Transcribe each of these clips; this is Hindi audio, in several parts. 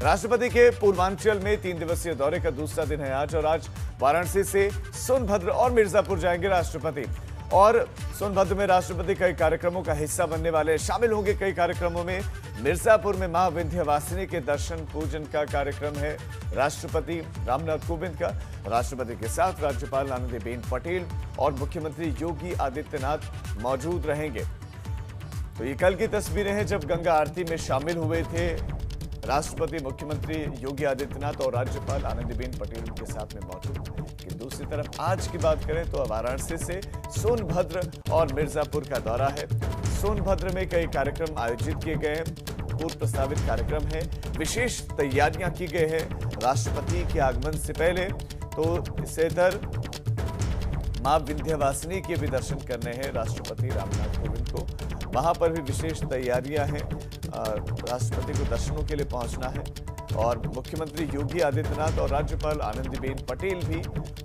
राष्ट्रपति के पूर्वांचल में 3 दिवसीय दौरे का दूसरा दिन है आज, और आज वाराणसी से सोनभद्र और मिर्जापुर जाएंगे राष्ट्रपति। और सोनभद्र में राष्ट्रपति कई कार्यक्रमों का हिस्सा बनने वाले, शामिल होंगे कई कार्यक्रमों में। मिर्जापुर में मां विंध्यवासिनी के दर्शन पूजन का कार्यक्रम है राष्ट्रपति रामनाथ कोविंद का। राष्ट्रपति के साथ राज्यपाल आनंदीबेन पटेल और मुख्यमंत्री योगी आदित्यनाथ मौजूद रहेंगे। तो ये कल की तस्वीरें हैं जब गंगा आरती में शामिल हुए थे राष्ट्रपति, मुख्यमंत्री योगी आदित्यनाथ और राज्यपाल आनंदीबेन पटेल उनके साथ में मौजूद। कि दूसरी तरफ आज की बात करें तो वाराणसी से सोनभद्र और मिर्जापुर का दौरा है। सोनभद्र में कई कार्यक्रम आयोजित किए गए हैं, पूर्व प्रस्तावित कार्यक्रम है, विशेष तैयारियां की गई है राष्ट्रपति के आगमन से पहले। तो इससे इधर मां विंध्यवासिनी के भी दर्शन करने हैं राष्ट्रपति रामनाथ कोविंद को, वहां पर भी विशेष तैयारियां हैं। राष्ट्रपति को दर्शनों के लिए पहुंचना है और मुख्यमंत्री योगी आदित्यनाथ और राज्यपाल आनंदीबेन पटेल भी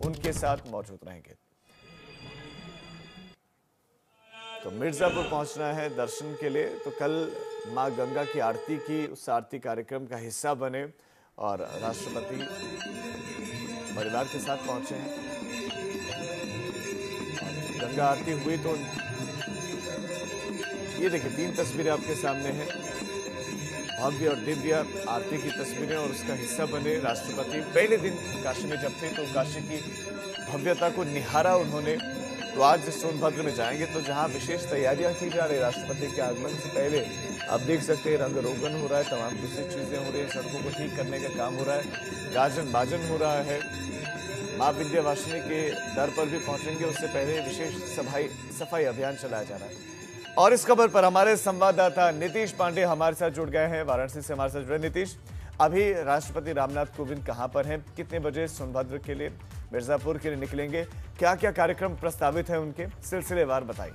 उनके साथ मौजूद रहेंगे। तो मिर्जापुर पहुंचना है दर्शन के लिए, तो कल मां गंगा की आरती की उस आरती कार्यक्रम का हिस्सा बने और राष्ट्रपति परिवार के साथ पहुंचे हैं। गंगा आरती हुई तो ये देखिए 3 तस्वीरें आपके सामने हैं, भव्य और दिव्य आरती की तस्वीरें, और उसका हिस्सा बने राष्ट्रपति। पहले दिन काशी में जब थे तो काशी की भव्यता को निहारा उन्होंने। तो आज सोनभद्र में जाएंगे तो जहां विशेष तैयारियां की जा रही राष्ट्रपति के आगमन से पहले, आप देख सकते हैं रंग रोगन हो रहा है, तमाम दूसरी चीजें हो रही है, सड़कों को ठीक करने का काम हो रहा है, गाजन बाजन हो रहा है। मां विंध्यवासिनी के दर पर भी पहुंचेंगे, उससे पहले विशेष सफाई अभियान चलाया जा रहा है। और इस खबर पर हमारे संवाददाता नीतीश पांडे हमारे साथ जुड़ गए हैं, वाराणसी से हमारे साथ जुड़े। नीतीश, अभी राष्ट्रपति रामनाथ कोविंद कहां पर हैं, कितने बजे सोनभद्र के लिए, मिर्जापुर के लिए निकलेंगे, क्या क्या कार्यक्रम प्रस्तावित है उनके, सिलसिलेवार बताइए।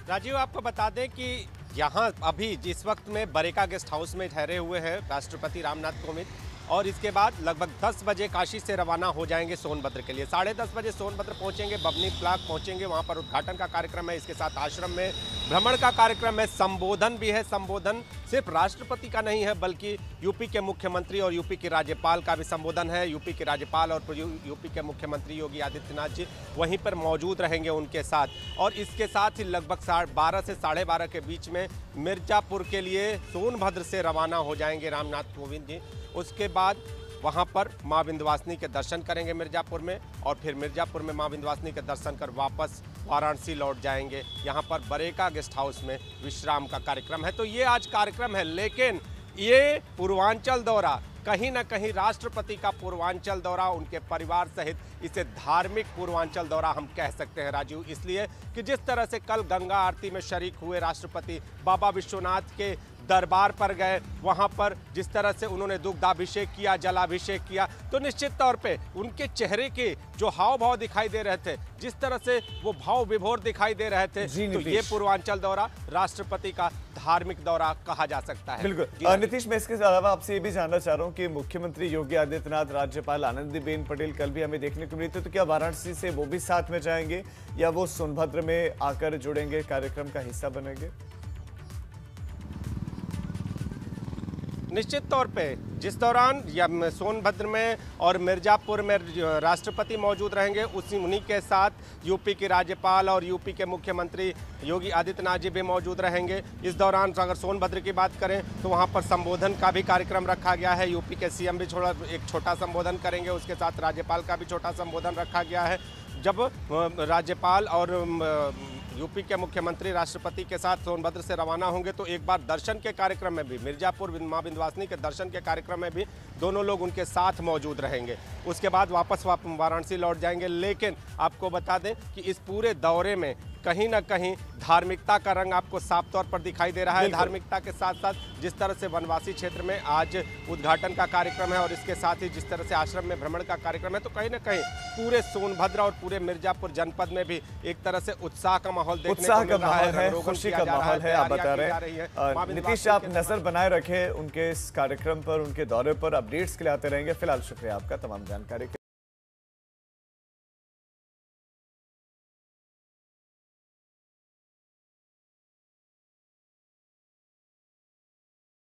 राजीव, आपको बता दें कि यहाँ अभी जिस वक्त में बरेका गेस्ट हाउस में ठहरे हुए हैं राष्ट्रपति रामनाथ कोविंद, और इसके बाद लगभग 10 बजे काशी से रवाना हो जाएंगे सोनभद्र के लिए। 10:30 बजे सोनभद्र पहुंचेंगे, बबनी ब्लॉक पहुंचेंगे, वहां पर उद्घाटन का कार्यक्रम है, इसके साथ आश्रम में भ्रमण का कार्यक्रम है, संबोधन भी है। संबोधन सिर्फ राष्ट्रपति का नहीं है बल्कि यूपी के मुख्यमंत्री और यूपी के राज्यपाल का भी संबोधन है। यूपी के राज्यपाल और यूपी के मुख्यमंत्री योगी आदित्यनाथ जी वहीं पर मौजूद रहेंगे उनके साथ। और इसके साथ ही लगभग 12 से 12:30 के बीच में मिर्जापुर के लिए सोनभद्र से रवाना हो जाएंगे रामनाथ कोविंद जी। उसके बाद वहां पर मां विंध्यवासिनी के दर्शन करेंगे मिर्जापुर में, और फिर मिर्जापुर में मां विंध्यवासिनी के दर्शन कर वापस वाराणसी लौट जाएंगे। यहां पर बरेका गेस्ट हाउस में विश्राम का कार्यक्रम है। तो ये आज कार्यक्रम है, लेकिन ये पूर्वांचल दौरा कहीं ना कहीं राष्ट्रपति का पूर्वांचल दौरा, उनके परिवार सहित इसे धार्मिक पूर्वांचल दौरा हम कह सकते हैं राजीव। इसलिए कि जिस तरह से कल गंगा आरती में शरीक हुए राष्ट्रपति, बाबा विश्वनाथ के दरबार पर गए, वहां पर जिस तरह से उन्होंने दुग्धाभिषेक किया, जलाभिषेक किया, तो निश्चित तौर पे उनके चेहरे के जो हाव भाव दिखाई दे रहे थे, जिस तरह से वो भाव विभोर दिखाई दे रहे थे, तो ये पूर्वांचल दौरा राष्ट्रपति का धार्मिक दौरा कहा जा सकता है। बिल्कुल नीतीश, मैं इसके अलावा आपसे ये भी जानना चाह रहा हूँ कि मुख्यमंत्री योगी आदित्यनाथ, राज्यपाल आनंदीबेन पटेल कल भी हमें देखने को मिली थी, तो क्या वाराणसी से वो भी साथ में जाएंगे या वो सोनभद्र में आकर जुड़ेंगे, कार्यक्रम का हिस्सा बनेंगे? निश्चित तौर पे जिस दौरान या सोनभद्र में और मिर्जापुर में राष्ट्रपति मौजूद रहेंगे, उन्हीं के साथ यूपी के राज्यपाल और यूपी के मुख्यमंत्री योगी आदित्यनाथ जी भी मौजूद रहेंगे। इस दौरान अगर सोनभद्र की बात करें तो वहां पर संबोधन का भी कार्यक्रम रखा गया है। यूपी के सीएम भी एक छोटा संबोधन करेंगे, उसके साथ राज्यपाल का भी छोटा संबोधन रखा गया है। जब राज्यपाल और यूपी के मुख्यमंत्री राष्ट्रपति के साथ सोनभद्र से रवाना होंगे तो एक बार दर्शन के कार्यक्रम में भी, मिर्जापुर मां विंध्यवासिनी के दर्शन के कार्यक्रम में भी दोनों लोग उनके साथ मौजूद रहेंगे। उसके बाद वापस वाराणसी लौट जाएंगे। लेकिन आपको बता दें कि इस पूरे दौरे में कहीं ना कहीं धार्मिकता का रंग आपको साफ तौर पर दिखाई दे रहा है। धार्मिकता के साथ साथ जिस तरह से वनवासी क्षेत्र में आज उद्घाटन का कार्यक्रम है और इसके साथ ही जिस तरह से आश्रम में भ्रमण का कार्यक्रम है, तो कहीं ना कहीं पूरे सोनभद्र और पूरे मिर्जापुर जनपद में भी एक तरह से उत्साह का माहौल देखने को मिल रहा है, खुशी का माहौल है। आप बता रहे हैं नीतीश, आप नजर बनाए रखें उनके इस कार्यक्रम पर, उनके दौरे पर, अपडेट्स के लिए आते रहेंगे। फिलहाल शुक्रिया आपका तमाम जानकारी के